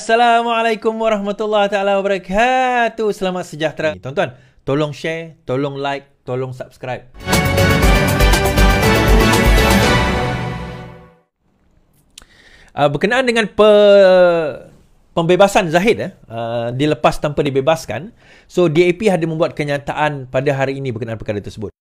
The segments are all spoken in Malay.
Assalamualaikum warahmatullahi taala wabarakatuh. Selamat sejahtera. Tuan-tuan, tolong share, tolong like, tolong subscribe. Berkenaan dengan pembebasan Zahid, dilepas tanpa dibebaskan. So DAP ada membuat kenyataan pada hari ini berkenaan perkara tersebut.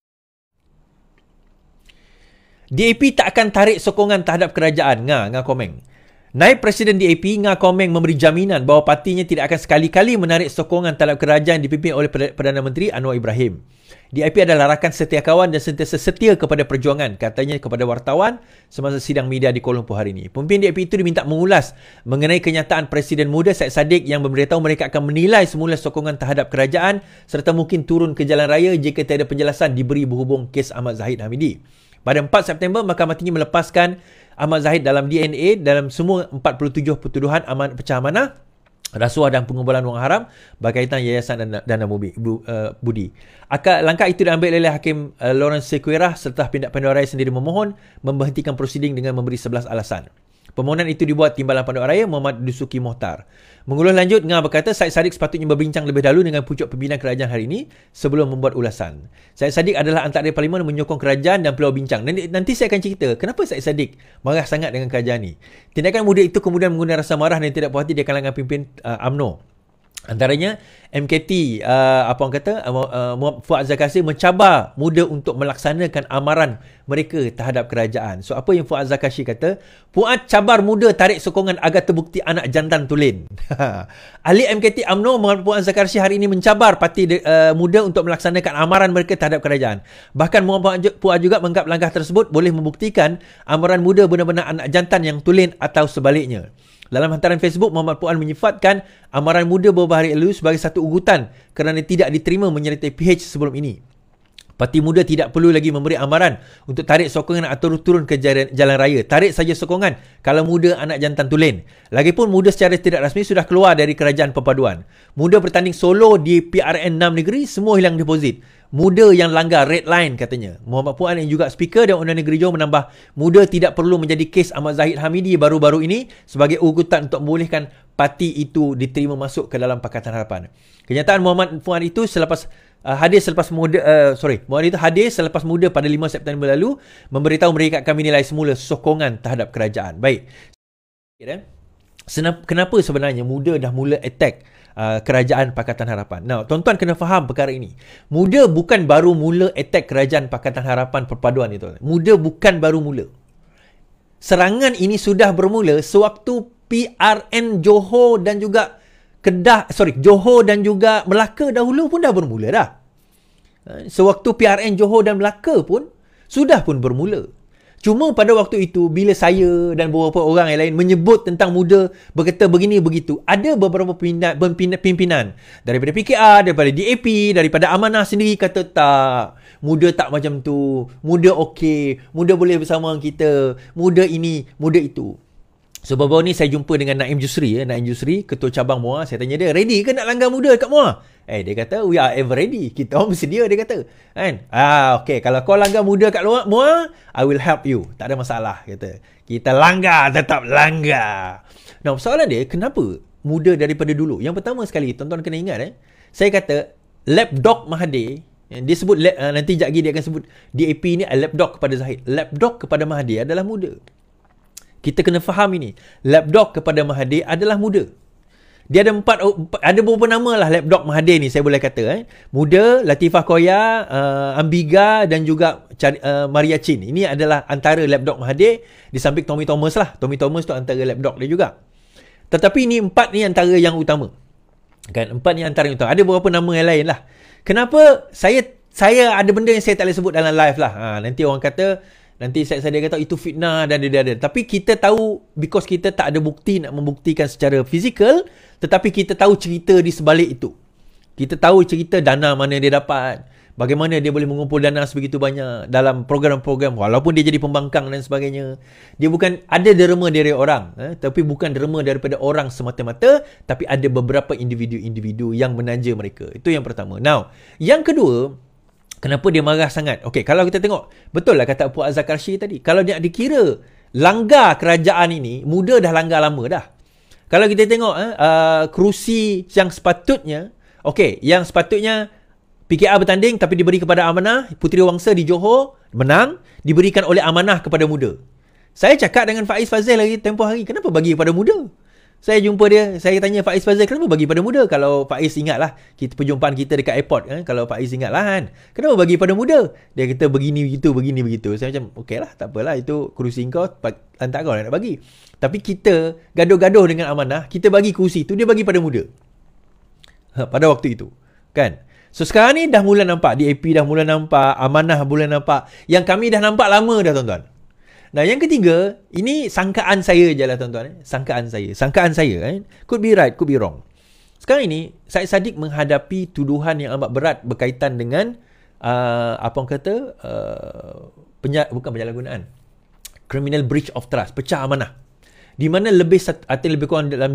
DAP tak akan tarik sokongan terhadap kerajaan. Ngah komen. Naib Presiden DAP Ngah Komeng memberi jaminan bahawa partinya tidak akan sekali-kali menarik sokongan terhadap kerajaan dipimpin oleh Perdana Menteri Anwar Ibrahim. DAP adalah rakan setia kawan dan sentiasa setia kepada perjuangan, katanya kepada wartawan semasa sidang media di Kuala Lumpur hari ini. Pemimpin DAP itu diminta mengulas mengenai kenyataan Presiden muda Syed Saddiq yang memberitahu mereka akan menilai semula sokongan terhadap kerajaan serta mungkin turun ke jalan raya jika tiada penjelasan diberi berhubung kes Ahmad Zahid Hamidi. Pada 4 September, Mahkamah Tinggi melepaskan Ahmad Zahid dalam DNA dalam semua 47 pertuduhan pecah amanah, rasuah dan pengumpulan wang haram berkaitan yayasan dan dana budi. Langkah itu diambil oleh Hakim Lawrence Sequeira setelah pihak Panduan Raya sendiri memohon memberhentikan prosiding dengan memberi 11 alasan. Permohonan itu dibuat Timbalan Panduan Raya Muhammad Dusuki Mohtar. Mengulur lanjut, Ngah berkata Syed Saddiq sepatutnya berbincang lebih dahulu dengan pucuk pimpinan kerajaan hari ini sebelum membuat ulasan. Syed Saddiq adalah antara parlimen menyokong kerajaan dan perlu bincang. Nanti saya akan cerita kenapa Syed Saddiq marah sangat dengan kerajaan ini. Tindakan muda itu kemudian menggunakan rasa marah dan tidak puas hati di kalangan pimpin UMNO. Antaranya MKT Muhammad Fuad Zakassi mencabar muda untuk melaksanakan amaran mereka terhadap kerajaan. So apa yang Fuad Zakassi kata? Fuad cabar muda tarik sokongan agar terbukti anak jantan tulen. Ahli MKT UMNO Muhammad Fuad Zakassi hari ini mencabar parti muda untuk melaksanakan amaran mereka terhadap kerajaan. Bahkan Muhammad Fuad juga menganggap langkah tersebut boleh membuktikan amaran muda benar-benar anak jantan yang tulen atau sebaliknya. Dalam hantaran Facebook, Muhammad Puan menyifatkan amaran muda beberapa hari lalu sebagai satu ugutan kerana tidak diterima menyertai PH sebelum ini. Parti muda tidak perlu lagi memberi amaran untuk tarik sokongan atau turun ke jalan raya. Tarik saja sokongan kalau muda anak jantan tulen. Lagipun muda secara tidak rasmi sudah keluar dari kerajaan perpaduan. Muda bertanding solo di PRN 6 negeri, semua hilang deposit. Muda yang langgar red line, katanya. Muhammad Puan yang juga speaker Dewan Undangan Negeri Johor menambah, muda tidak perlu menjadi kes Ahmad Zahid Hamidi baru-baru ini sebagai ugutan untuk membolehkan parti itu diterima masuk ke dalam Pakatan Harapan. Kenyataan Muhammad Puan itu selepas hadir selepas muda pada 5 September lalu memberitahu mereka akan menilai semula sokongan terhadap kerajaan. Baik. Kenapa sebenarnya muda dah mula attack kerajaan Pakatan Harapan? Now, tuan-tuan kena faham perkara ini. Muda bukan baru mula attack kerajaan Pakatan Harapan Perpaduan itu. Muda bukan baru mula. Serangan ini sudah bermula sewaktu PRN Johor dan juga Johor dan juga Melaka dahulu pun dah bermula dah. Sewaktu PRN Johor dan Melaka pun sudah pun bermula. Cuma pada waktu itu, bila saya dan beberapa orang yang lain menyebut tentang muda, berkata begini begitu, ada beberapa pimpinan daripada PKR, daripada DAP, daripada Amanah sendiri kata tak, muda tak macam tu, muda okey, muda boleh bersama kita, muda ini, muda itu. So baru ni saya jumpa dengan Naim Jusri, Naim Jusri, ketua cabang MUA. Saya tanya dia, ready ke nak langgar muda kat MUA? Dia kata, we are ever ready. Kita orang bersedia, dia kata. Kan? Okay, kalau kau langgar muda kat luar MUA, I will help you. Tak ada masalah, kata. Kita langgar, tetap langgar. Nah, soalan dia, kenapa muda daripada dulu? Yang pertama sekali, tuan-tuan kena ingat, saya kata, lapdog Mahathir, dia sebut, nanti sekejap lagi dia akan sebut, DAP ni lapdog kepada Zahid. Lapdog kepada Mahathir adalah muda. Kita kena faham ini. Lapdog kepada Mahathir adalah muda. Dia ada ada beberapa nama lah lapdog Mahathir ni, saya boleh kata. Muda, Latifah Koya, Ambiga dan juga Maria Chin. Ini adalah antara lapdog Mahathir di samping Tommy Thomas lah. Tommy Thomas tu antara lapdog dia juga. Tetapi ni 4 ni antara yang utama. Kan? 4 ni antara yang utama. Ada beberapa nama yang lain lah. Kenapa saya ada benda yang saya tak boleh sebut dalam live lah. Nanti orang kata, nanti saya kata itu fitnah dan dia ada. Tapi kita tahu, because kita tak ada bukti nak membuktikan secara fizikal, tetapi kita tahu cerita di sebalik itu. Kita tahu cerita dana mana dia dapat, bagaimana dia boleh mengumpul dana sebegitu banyak dalam program-program, walaupun dia jadi pembangkang dan sebagainya. Dia bukan ada derma dari orang, tapi bukan derma daripada orang semata-mata, tapi ada beberapa individu-individu yang menanja mereka. Itu yang pertama. Now, yang kedua, kenapa dia marah sangat? Okey, kalau kita tengok, betul lah kata Puan Zakarshi tadi. Kalau dia dikira langgar kerajaan ini, muda dah langgar lama dah. Kalau kita tengok kerusi yang sepatutnya, yang sepatutnya PKR bertanding tapi diberi kepada Amanah, Puteri Wangsa di Johor, menang, diberikan oleh Amanah kepada muda. Saya cakap dengan Faiz Fazil lagi tempoh hari, kenapa bagi kepada muda? Saya jumpa dia, saya tanya Faiz Fazil, kenapa bagi pada muda? Kalau Faiz ingatlah, perjumpaan kita dekat airport, kalau Faiz ingatlah kan, kenapa bagi pada muda? Dia kata begini begitu. Saya macam, okey lah, tak apalah, itu kerusi kau, lantak kau nak bagi. Tapi kita gaduh-gaduh dengan Amanah, kita bagi kerusi tu, dia bagi pada muda. Pada waktu itu, kan? So sekarang ni dah mula nampak, DAP dah mula nampak, Amanah mula nampak, yang kami dah nampak lama dah tuan-tuan. Nah, yang ketiga, ini sangkaan saya je lah tuan-tuan. Sangkaan saya. Could be right, could be wrong. Sekarang ini, Syed Saddiq menghadapi tuduhan yang amat berat berkaitan dengan, bukan penyalahgunaan. Criminal breach of trust, pecah amanah. Di mana lebih kurang dalam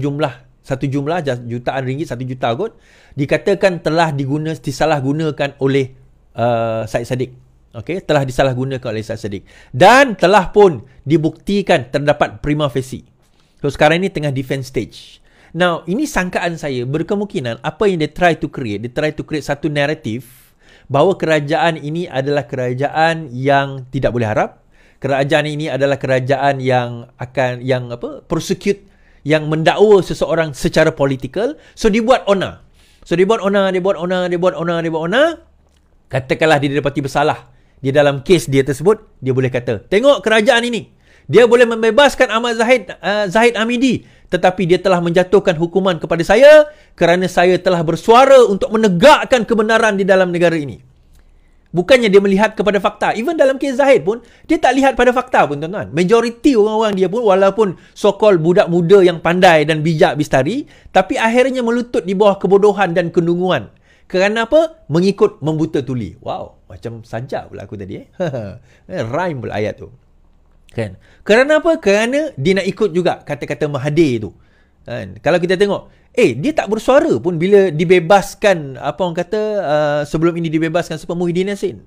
satu jumlah, jutaan ringgit, 1 juta kot, dikatakan telah disalahgunakan oleh Syed Saddiq. Telah disalahgunakan oleh Syed Saddiq dan telah pun dibuktikan terdapat prima facie. So sekarang ini tengah defense stage. Now, ini sangkaan saya, berkemungkinan apa yang they try to create satu naratif bahawa kerajaan ini adalah kerajaan yang tidak boleh harap. Kerajaan ini adalah kerajaan yang prosecute, yang mendakwa seseorang secara politikal. So dibuat ona. Katakanlah dia dapati bersalah di dalam kes dia tersebut, dia boleh kata, tengok kerajaan ini, dia boleh membebaskan Ahmad Zahid Hamidi, tetapi dia telah menjatuhkan hukuman kepada saya kerana saya telah bersuara untuk menegakkan kebenaran di dalam negara ini. Bukannya dia melihat kepada fakta. Even dalam kes Zahid pun, dia tak lihat pada fakta pun tuan-tuan. Majoriti orang-orang dia pun, walaupun so-called budak muda yang pandai dan bijak bistari, tapi akhirnya melutut di bawah kebodohan dan kedunguan. Kerana apa? Mengikut membuta tuli. Wow, macam sajak pula aku tadi. Rhyme pula ayat tu. Kan? Kerana apa? Kerana dia nak ikut juga kata-kata Mahathir tu. Kan? Kalau kita tengok, dia tak bersuara pun bila dibebaskan, sebelum ini dibebaskan Super Muhyiddin Yassin.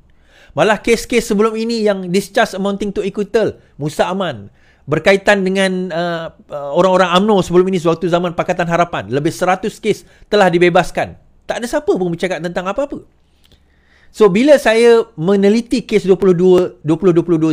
Malah kes-kes sebelum ini yang discharge amounting to equital, Musa Aman, berkaitan dengan orang-orang UMNO sebelum ini sewaktu zaman Pakatan Harapan, lebih 100 kes telah dibebaskan. Tak ada siapa pun bercakap tentang apa-apa. So, bila saya meneliti kes 2022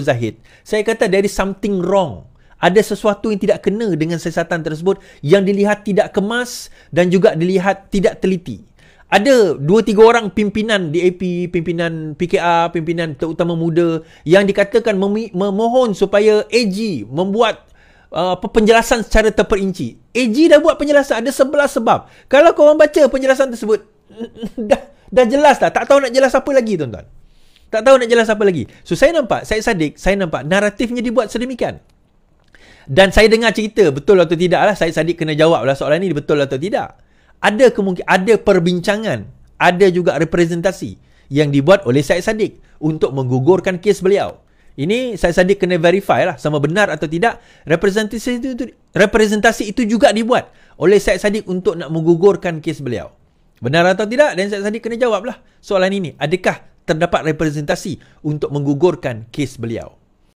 Zahid, saya kata there is something wrong. Ada sesuatu yang tidak kena dengan siasatan tersebut yang dilihat tidak kemas dan juga dilihat tidak teliti. Ada 2-3 orang pimpinan DAP, pimpinan PKR, pimpinan terutama muda yang dikatakan memohon supaya AG membuat penjelasan secara terperinci. AG dah buat penjelasan, ada 11 sebab. Kalau korang baca penjelasan tersebut, dah jelas dah. Tak tahu nak jelas apa lagi tuan-tuan. Tak tahu nak jelas apa lagi. So saya nampak, Syed Saddiq, naratifnya dibuat sedemikian. Dan saya dengar cerita, betul atau tidak lah, Syed Saddiq kena jawab lah soalan ni, betul atau tidak. Ada perbincangan, ada juga representasi yang dibuat oleh Syed Saddiq untuk menggugurkan kes beliau. Ini Syed Saddiq kena verify lah sama benar atau tidak. Representasi itu juga dibuat oleh Syed Saddiq untuk nak menggugurkan kes beliau. Benar atau tidak? Dan Syed Saddiq kena jawab lah soalan ini. Adakah terdapat representasi untuk menggugurkan kes beliau?